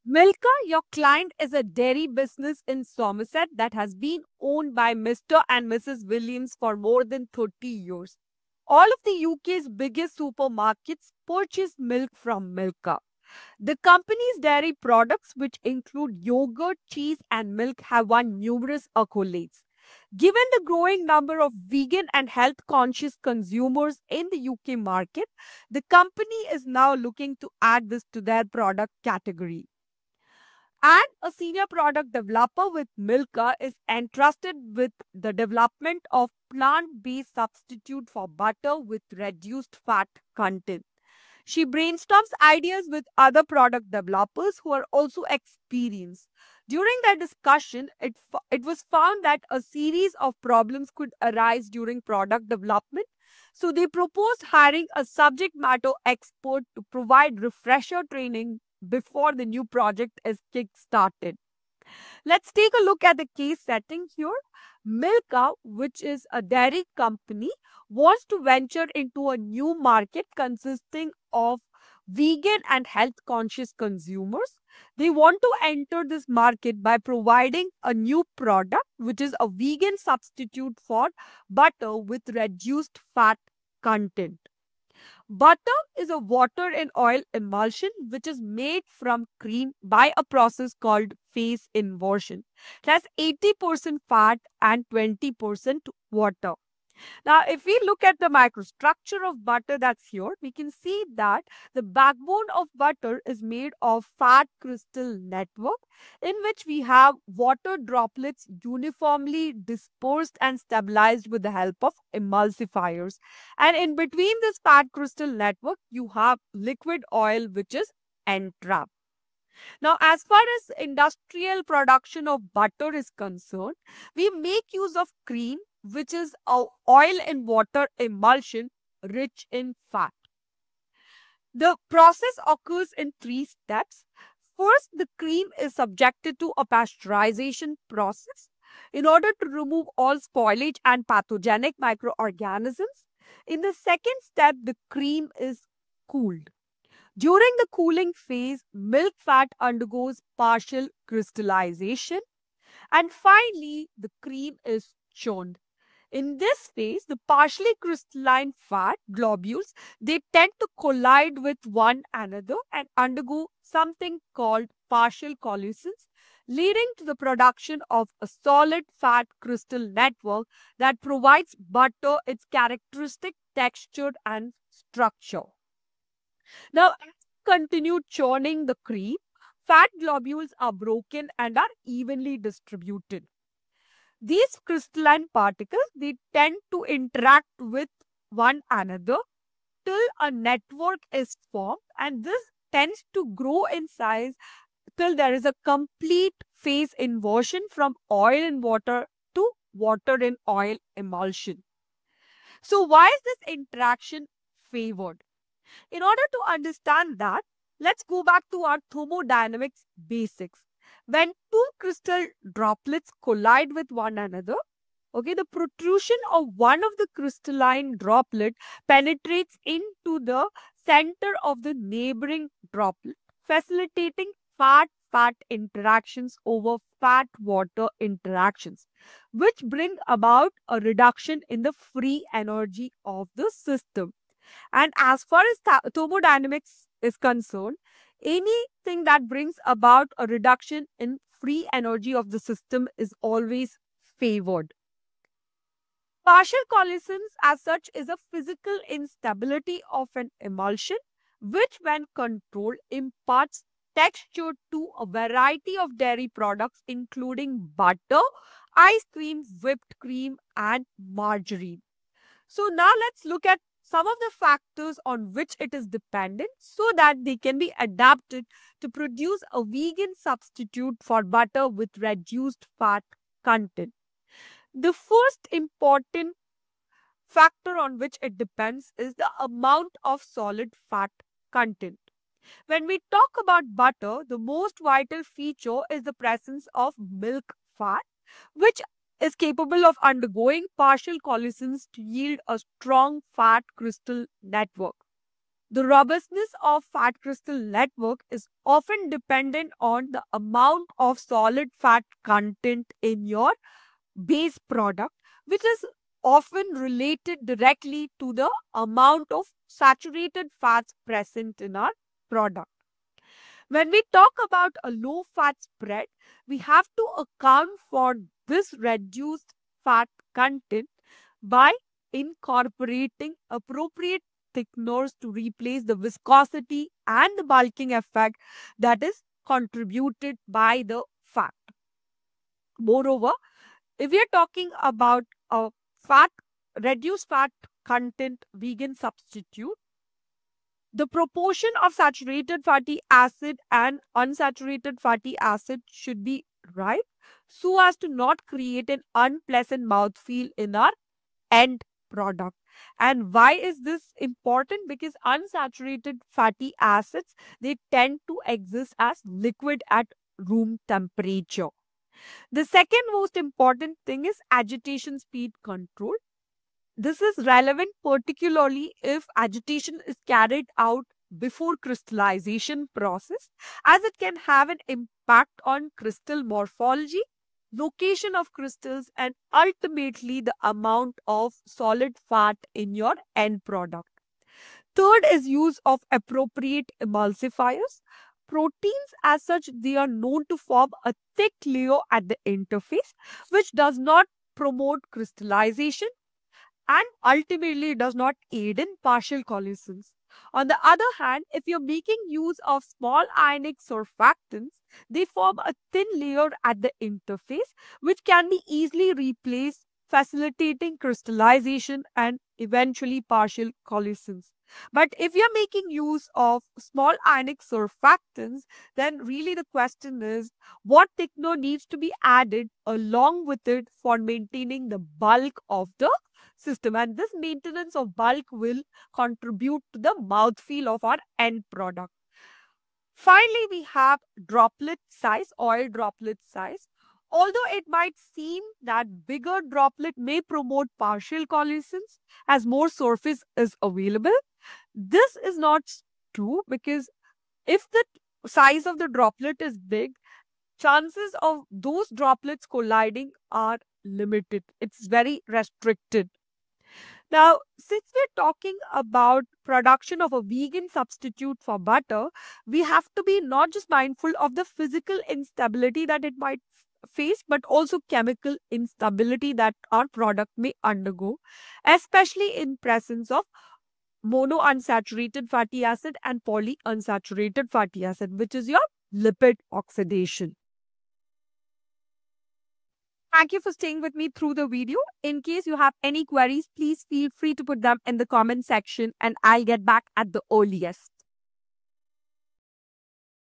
Milka, your client, is a dairy business in Somerset that has been owned by Mr. and Mrs. Williams for more than 30 years. All of the UK's biggest supermarkets purchase milk from Milka. The company's dairy products, which include yogurt, cheese, and milk, have won numerous accolades. Given the growing number of vegan and health conscious consumers in the UK market, the company is now looking to add this to their product category. And a senior product developer with Milka is entrusted with the development of plant-based substitute for butter with reduced fat content. She brainstorms ideas with other product developers who are also experienced. During their discussion, it was found that a series of problems could arise during product development. So they proposed hiring a subject matter expert to provide refresher training before the new project is kick-started. Let's take a look at the case setting here. Milka, which is a dairy company, wants to venture into a new market consisting of vegan and health conscious consumers. They want to enter this market by providing a new product, which is a vegan substitute for butter with reduced fat content. Butter is a water and oil emulsion which is made from cream by a process called phase inversion. It has 80% fat and 20% water. Now, if we look at the microstructure of butter that's here, we can see that the backbone of butter is made of fat crystal network in which we have water droplets uniformly dispersed and stabilized with the help of emulsifiers. And in between this fat crystal network, you have liquid oil which is entrapped. Now, as far as industrial production of butter is concerned, we make use of cream, which is a oil and water emulsion rich in fat. The process occurs in three steps. First, the cream is subjected to a pasteurization process in order to remove all spoilage and pathogenic microorganisms. In the second step, the cream is cooled. During the cooling phase, milk fat undergoes partial crystallization, and finally, the cream is churned. In this phase, the partially crystalline fat globules, they tend to collide with one another and undergo something called partial coalescence, leading to the production of a solid fat crystal network that provides butter its characteristic texture and structure. Now, as we continue churning the cream, fat globules are broken and are evenly distributed. These crystalline particles, they tend to interact with one another till a network is formed, and this tends to grow in size till there is a complete phase inversion from oil and water to water and oil emulsion. So why is this interaction favored? In order to understand that, let's go back to our thermodynamics basics. When two crystal droplets collide with one another, okay, the protrusion of one of the crystalline droplet penetrates into the center of the neighboring droplet, facilitating fat-fat interactions over fat-water interactions, which bring about a reduction in the free energy of the system. And as far as thermodynamics is concerned, anything that brings about a reduction in free energy of the system is always favored. Partial coalescence, as such, is a physical instability of an emulsion, which, when controlled, imparts texture to a variety of dairy products, including butter, ice cream, whipped cream, and margarine. So now let's look at some of the factors on which it is dependent so that they can be adapted to produce a vegan substitute for butter with reduced fat content. The first important factor on which it depends is the amount of solid fat content. When we talk about butter, the most vital feature is the presence of milk fat, which is capable of undergoing partial coalescence to yield a strong fat crystal network. The robustness of fat crystal network is often dependent on the amount of solid fat content in your base product, which is often related directly to the amount of saturated fats present in our product. When we talk about a low fat spread, we have to account for this reduced fat content by incorporating appropriate thickeners to replace the viscosity and the bulking effect that is contributed by the fat. Moreover, if we are talking about a reduced fat content vegan substitute, the proportion of saturated fatty acid and unsaturated fatty acid should be right so as to not create an unpleasant mouthfeel in our end product. And why is this important? Because unsaturated fatty acids, they tend to exist as liquid at room temperature. The second most important thing is agitation speed control. This is relevant particularly if agitation is carried out before crystallization process, as it can have an impact on crystal morphology, location of crystals, and ultimately the amount of solid fat in your end product. Third is use of appropriate emulsifiers. Proteins as such, they are known to form a thick layer at the interface, which does not promote crystallization and ultimately does not aid in partial coalescence. On the other hand, if you're making use of small ionic surfactants, they form a thin layer at the interface which can be easily replaced, facilitating crystallization and eventually partial coalescence. But if you're making use of small ionic surfactants, then really the question is what thickener needs to be added along with it for maintaining the bulk of the system, and this maintenance of bulk will contribute to the mouthfeel of our end product. Finally, we have droplet size, oil droplet size. Although it might seem that bigger droplet may promote partial coalescence as more surface is available, this is not true, because if the size of the droplet is big, chances of those droplets colliding are limited. It's very restricted. Now, since we're talking about production of a vegan substitute for butter, we have to be not just mindful of the physical instability that it might face, but also chemical instability that our product may undergo, especially in presence of monounsaturated fatty acid and polyunsaturated fatty acid, which is your lipid oxidation. Thank you for staying with me through the video. In case you have any queries, please feel free to put them in the comment section and I'll get back at the earliest.